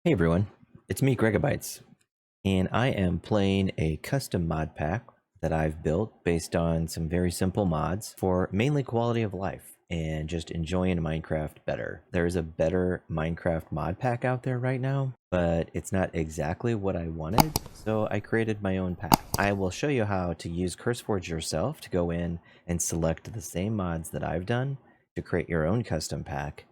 Hey everyone, it's me, Gregabytes, and I am playing a custom mod pack that I've built based on some very simple mods for mainly quality of life and just enjoying Minecraft better. There is a better Minecraft mod pack out there right now, but it's not exactly what I wanted, so I created my own pack. I will show you how to use Curseforge yourself to go in and select the same mods that I've done to create your own custom pack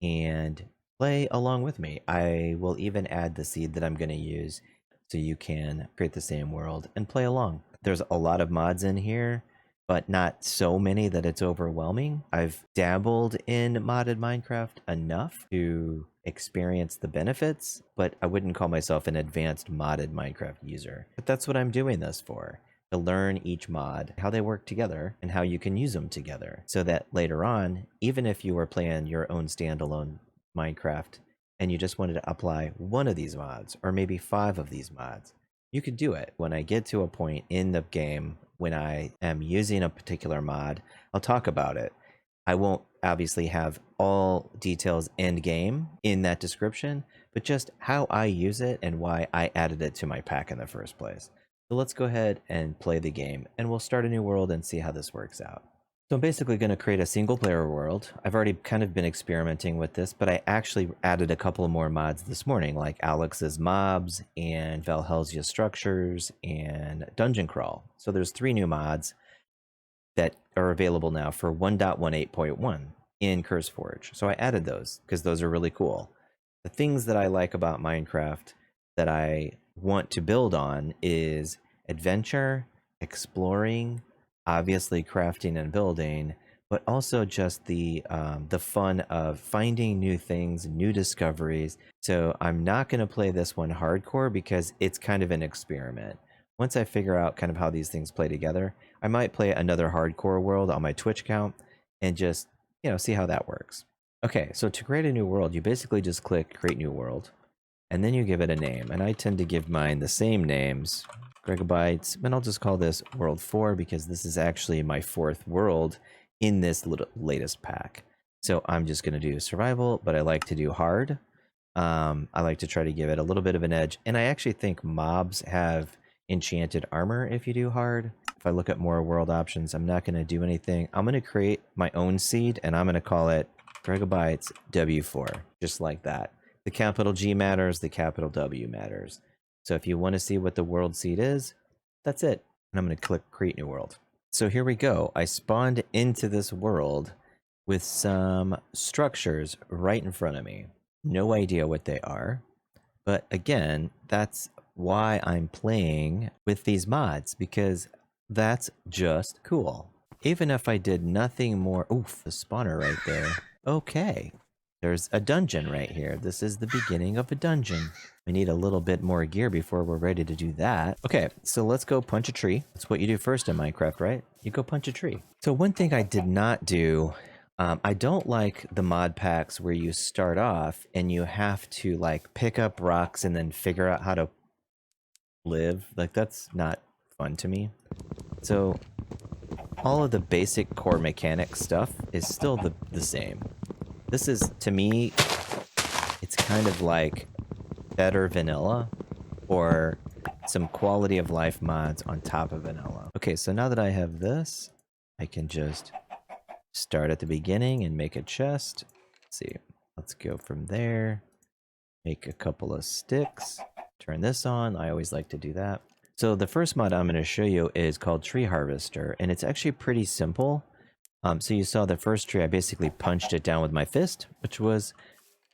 and play along with me. I will even add the seed that I'm going to use so you can create the same world and play along. There's a lot of mods in here, but not so many that it's overwhelming. I've dabbled in modded Minecraft enough to experience the benefits, but I wouldn't call myself an advanced modded Minecraft user. But that's what I'm doing this for. To learn each mod, how they work together, and how you can use them together. So that later on, even if you were playing your own standalone Minecraft and you just wanted to apply one of these mods, or maybe 5 of these mods, you could do it. When I get to a point in the game when I am using a particular mod, I'll talk about it. I won't obviously have all details end game in that description, but just how I use it and why I added it to my pack in the first place. So let's go ahead and play the game, and we'll start a new world and see how this works out. So I'm basically going to create a single player world. I've already kind of been experimenting with this, but I actually added a couple more mods this morning, like Alex's Mobs and Valhelsia Structures and Dungeon Crawl. So there's 3 new mods that are available now for 1.18.1 in Curseforge. So I added those because those are really cool. The things that I like about Minecraft that I want to build on is adventure, exploring, obviously crafting and building, but also just the fun of finding new things, new discoveries. So I'm not going to play this one hardcore because it's kind of an experiment. Once I figure out kind of how these things play together, I might play another hardcore world on my Twitch account and just, see how that works. Okay, so to create a new world, you basically just click Create New World, and then you give it a name. And I tend to give mine the same names, Gregabytes, and I'll just call this World 4 because this is actually my 4th world in this latest pack. So I'm just going to do survival, but I like to do hard. I like to try to give it a little bit of an edge, and I actually think mobs have enchanted armor if you do hard. If I look at more world options, I'm not going to do anything. I'm going to create my own seed, and I'm going to call it Gregabytes W4, just like that. The capital G matters, the capital W matters. So if you want to see what the world seed is, that's it. And I'm going to click Create New World. So here we go. I spawned into this world with some structures right in front of me. No idea what they are. But again, that's why I'm playing with these mods, because that's just cool. Even if I did nothing more... Oof, the spawner right there. Okay. There's a dungeon right here. This is the beginning of a dungeon. We need a little bit more gear before we're ready to do that. Okay, so let's go punch a tree. That's what you do first in Minecraft, right? You go punch a tree. So one thing I did not do... I don't like the mod packs where you start off and you have to like pick up rocks and then figure out how to live. Like, that's not fun to me. So all of the basic core mechanic stuff is still the same. This is, to me, it's kind of like better vanilla or some quality of life mods on top of vanilla. Okay, so now that I have this, I can just start at the beginning and make a chest. Let's see. Let's go from there. Make a couple of sticks. Turn this on. I always like to do that. So the first mod I'm going to show you is called Tree Harvester, and it's actually pretty simple. So you saw the first tree, I basically punched it down with my fist, which was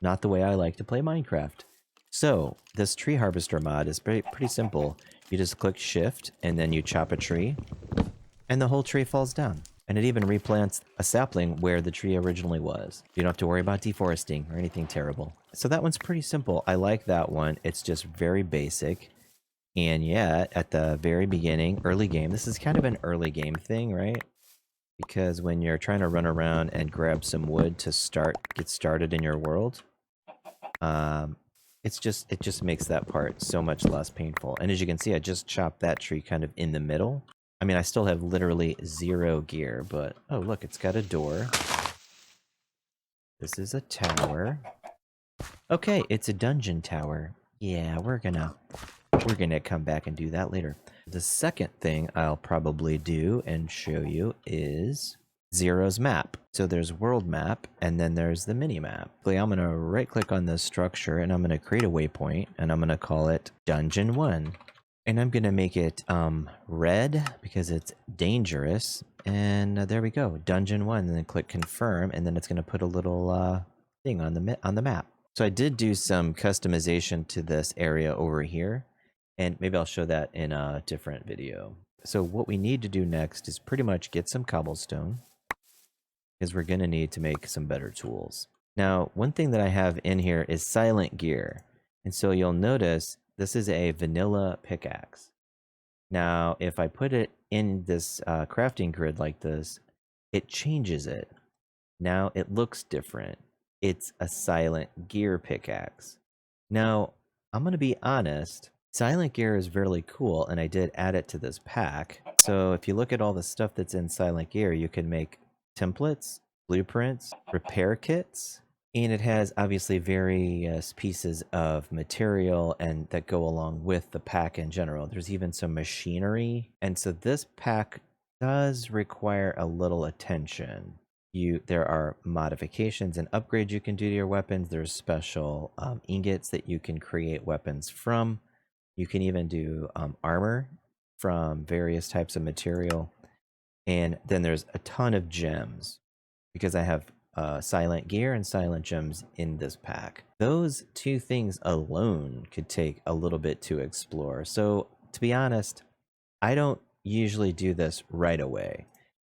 not the way I like to play Minecraft. So this Tree Harvester mod is pretty simple. You just click Shift, and then you chop a tree, and the whole tree falls down. And it even replants a sapling where the tree originally was. You don't have to worry about deforesting or anything terrible. So that one's pretty simple. I like that one. It's just very basic. And yet, at the very beginning, early game, this is kind of an early game thing, right? Because when you're trying to run around and grab some wood to get started in your world, it just makes that part so much less painful. And as you can see, I just chopped that tree kind of in the middle. I mean, I still have literally 0 gear, but... Oh, look, it's got a door. This is a tower. Okay, it's a dungeon tower. Yeah, we're gonna come back and do that later. The second thing I'll probably do and show you is Xeros Map. So there's world map and then there's the mini map. I'm gonna right click on this structure and I'm gonna create a waypoint and I'm gonna call it Dungeon 1. And I'm gonna make it red because it's dangerous. And there we go, Dungeon 1. And then click confirm, and then it's gonna put a little thing on the map. So I did do some customization to this area over here, and maybe I'll show that in a different video. So what we need to do next is pretty much get some cobblestone, because we're gonna need to make some better tools. Now, one thing that I have in here is silent gear. And so you'll notice this is a vanilla pickaxe. Now, if I put it in this crafting grid like this, it changes it. Now it looks different. It's a silent gear pickaxe. Now, I'm going to be honest, silent gear is really cool, and I did add it to this pack. So if you look at all the stuff that's in silent gear, you can make templates, blueprints, repair kits, and it has obviously various pieces of material and that go along with the pack in general. There's even some machinery. And so this pack does require a little attention. There are modifications and upgrades you can do to your weapons. There's special ingots that you can create weapons from. You can even do armor from various types of material. And then there's a ton of gems, because I have silent gear and silent gems in this pack. Those two things alone could take a little bit to explore. So to be honest, I don't usually do this right away.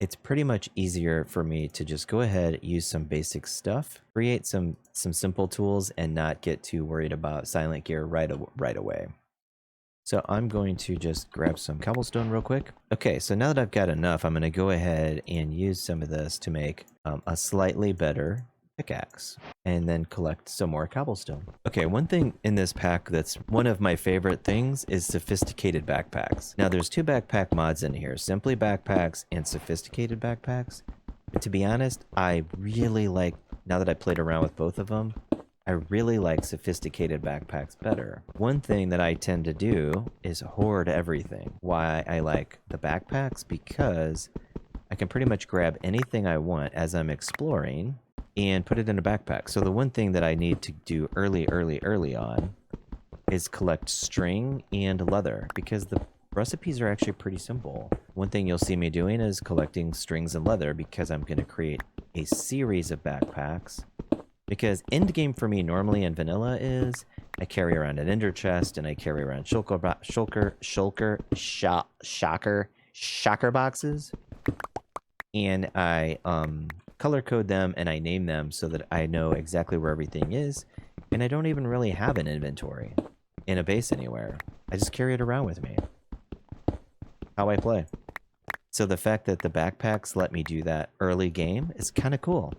It's pretty much easier for me to just go ahead, use some basic stuff, create some simple tools, and not get too worried about silent gear right away. So I'm going to just grab some cobblestone real quick. Okay, so now that I've got enough, I'm going to go ahead and use some of this to make a slightly better pickaxe, and then collect some more cobblestone. Okay, one thing in this pack that's one of my favorite things is sophisticated backpacks. Now there's two backpack mods in here, simply backpacks and sophisticated backpacks. But to be honest, I really like, now that I played around with both of them, I really like sophisticated backpacks better. One thing that I tend to do is hoard everything. Why I like the backpacks? Because I can pretty much grab anything I want as I'm exploring and put it in a backpack. So the one thing that I need to do early on is collect string and leather, because the recipes are actually pretty simple. One thing you'll see me doing is collecting strings and leather, because I'm going to create a series of backpacks. Because end game for me normally in vanilla is I carry around an ender chest, and I carry around shocker boxes, and I color code them and I name them so that I know exactly where everything is, and I don't even really have an inventory in a base anywhere. I just carry it around with me. How I play. So the fact that the backpacks let me do that early game is kind of cool,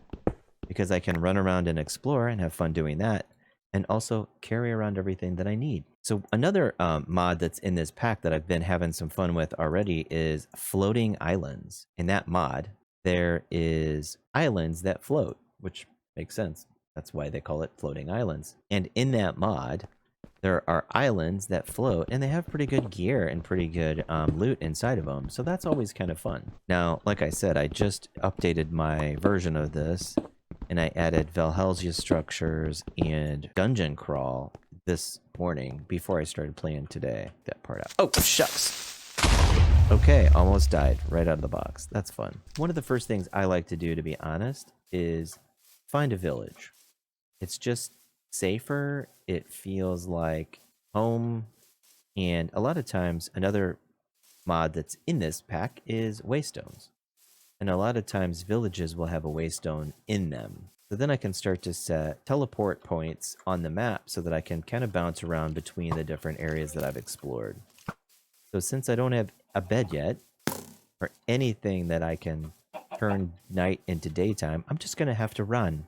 because I can run around and explore and have fun doing that, and also carry around everything that I need. So another mod that's in this pack that I've been having some fun with already is floating islands. In that mod, there is islands that float, which makes sense. That's why they call it floating islands. And in that mod, there are islands that float, and they have pretty good gear and pretty good loot inside of them. So that's always kind of fun. Now, like I said, I just updated my version of this, and I added Valhalla structures and dungeon crawl this morning before I started playing today. That part out. Oh, shucks. Okay, almost died right out of the box. That's fun. One of the first things I like to do, to be honest, is find a village. It's just safer. It feels like home. And a lot of times, another mod that's in this pack is waystones. And a lot of times villages will have a waystone in them. So then I can start to set teleport points on the map so that I can kind of bounce around between the different areas that I've explored. So since I don't have a bed yet, or anything that I can turn night into daytime, I'm just going to have to run.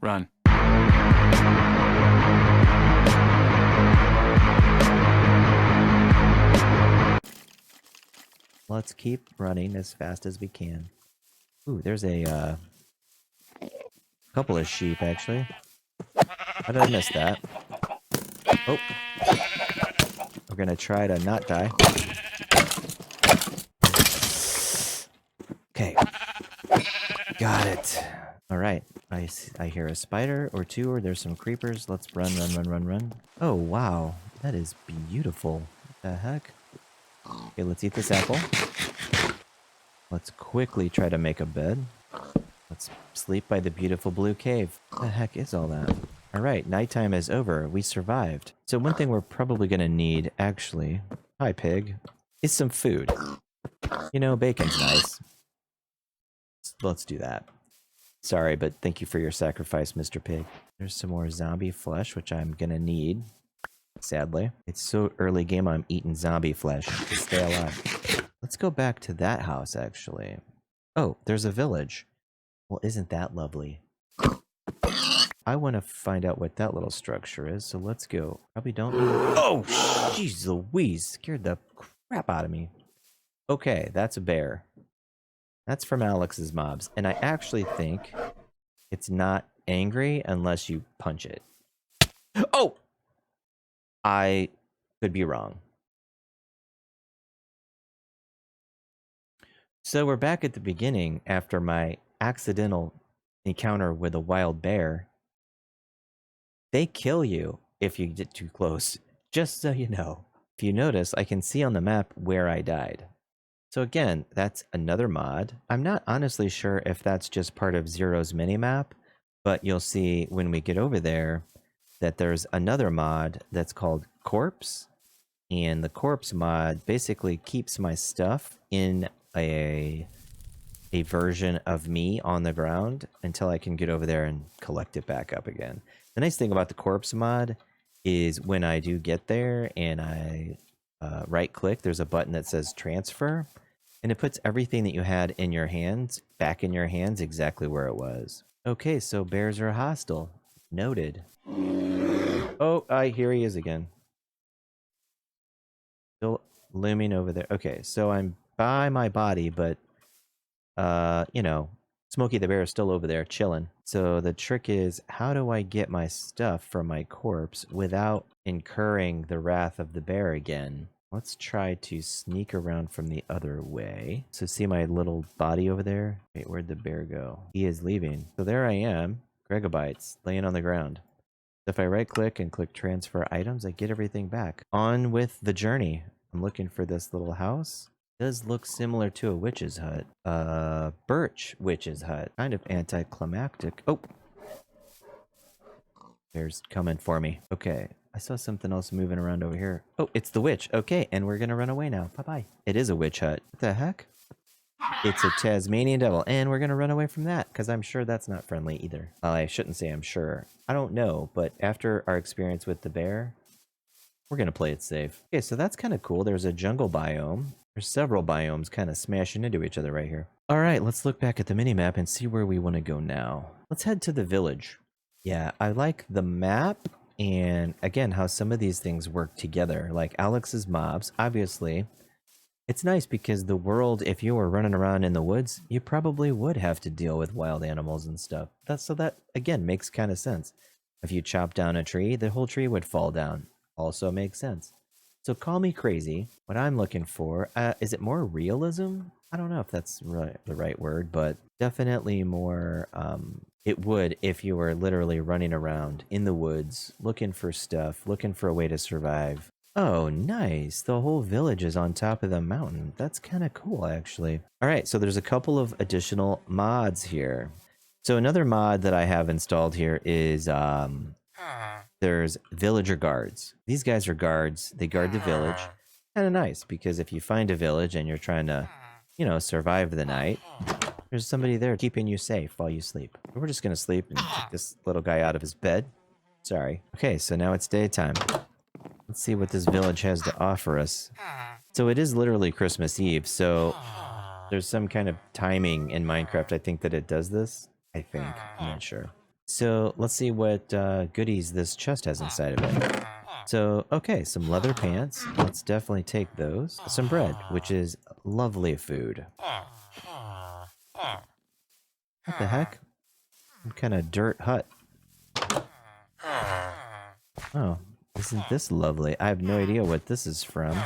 Run. Let's keep running as fast as we can. Ooh, there's a couple of sheep, actually. How did I miss that? Oh. We're gonna try to not die. Okay. Got it. Alright. I hear a spider or two, or there's some creepers. Let's run, run, run, run, run. Oh, wow. That is beautiful. What the heck? Okay, let's eat this apple. Let's quickly try to make a bed. Let's sleep by the beautiful blue cave. What the heck is all that? Alright, nighttime is over. We survived. So one thing we're probably gonna need, actually... Hi, pig. Is some food. You know, bacon's nice. Let's do that. Sorry, but thank you for your sacrifice, Mr. Pig. There's some more zombie flesh, which I'm gonna need. Sadly. It's so early game, I'm eating zombie flesh to stay alive. Let's go back to that house, actually. Oh, there's a village. Well, isn't that lovely? I want to find out what that little structure is, so let's go. Probably don't need... Oh, jeez Louise. Scared the crap out of me. Okay, that's a bear. That's from Alex's mobs. And I actually think it's not angry unless you punch it. Oh! I could be wrong. So we're back at the beginning after my accidental encounter with a wild bear. They kill you if you get too close, just so you know. If you notice, I can see on the map where I died. So again, that's another mod. I'm not honestly sure if that's just part of Xero's minimap, but you'll see when we get over there that there's another mod that's called Corpse. And the Corpse mod basically keeps my stuff in a version of me on the ground until I can get over there and collect it back up again. The nice thing about the Corpse mod is when I do get there and I right click, there's a button that says transfer, and it puts everything that you had in your hands back in your hands exactly where it was. Okay, so bears are hostile. Noted. Oh, here he is again. Still looming over there. Okay, so I'm by my body, but you know, Smokey the Bear is still over there chilling. So the trick is, how do I get my stuff from my corpse without incurring the wrath of the bear again? Let's try to sneak around from the other way. So see my little body over there? Wait, where'd the bear go? He is leaving. So there I am, Gregabytes, laying on the ground. If I right click and click transfer items, I get everything back. On with the journey. I'm looking for this little house. It does look similar to a witch's hut. Birch witch's hut. Kind of anticlimactic. Oh! Bear's coming for me. Okay. I saw something else moving around over here. Oh, it's the witch. Okay, and we're gonna run away now. Bye-bye. It is a witch hut. What the heck? It's a Tasmanian devil, and we're gonna run away from that, because I'm sure that's not friendly either. I shouldn't say I'm sure. I don't know, but after our experience with the bear, we're gonna play it safe. Okay, so that's kind of cool. There's a jungle biome. There's several biomes kind of smashing into each other right here. Alright, let's look back at the minimap and see where we want to go now. Let's head to the village. Yeah, I like the map, and again, how some of these things work together. Like Alex's mobs, obviously, it's nice because the world, if you were running around in the woods, you probably would have to deal with wild animals and stuff. So that, again, makes kind of sense. If you chop down a tree, the whole tree would fall down. Also makes sense. So call me crazy. What I'm looking for, is it more realism? I don't know if that's the right word, but definitely more, it would if you were literally running around in the woods, looking for stuff, looking for a way to survive. Oh, nice. The whole village is on top of the mountain. That's kind of cool, actually. All right, so there's a couple of additional mods here. So another mod that I have installed here is there's villager guards. These guys are guards. They guard the village. Kind of nice, because if you find a village and you're trying to, you know, survive the night, there's somebody there keeping you safe while you sleep. We're just going to sleep and kick this little guy out of his bed. Sorry. Okay, so now it's daytime. Let's see what this village has to offer us. So it is literally Christmas Eve, so there's some kind of timing in Minecraft, I think, that it does this. I think. I'm not sure. So let's see what goodies this chest has inside of it. So, okay, some leather pants. Let's definitely take those. Some bread, which is lovely food. What the heck? Some kind of dirt hut. Oh, isn't this lovely? I have no idea what this is from.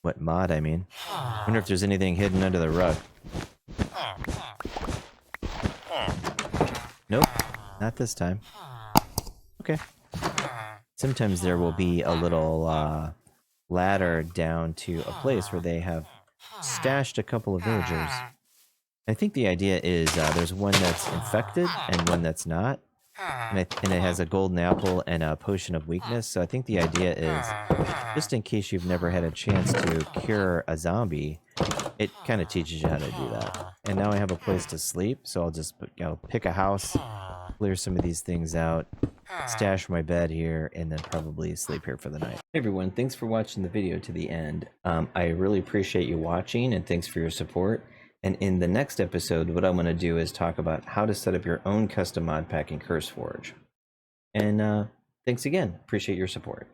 What mod, I mean. I wonder if there's anything hidden under the rug. Nope, not this time. Okay. Sometimes there will be a little ladder down to a place where they have stashed a couple of villagers. I think the idea is there's one that's infected and one that's not. And it has a golden apple and a potion of weakness. So I think the idea is, just in case you've never had a chance to cure a zombie, it kind of teaches you how to do that. And now I have a place to sleep, so I'll just pick a house, clear some of these things out, stash my bed here, and then probably sleep here for the night. Hey everyone, thanks for watching the video to the end. I really appreciate you watching, and thanks for your support. And in the next episode, what I'm going to do is talk about how to set up your own custom mod pack in Curseforge. And thanks again. Appreciate your support.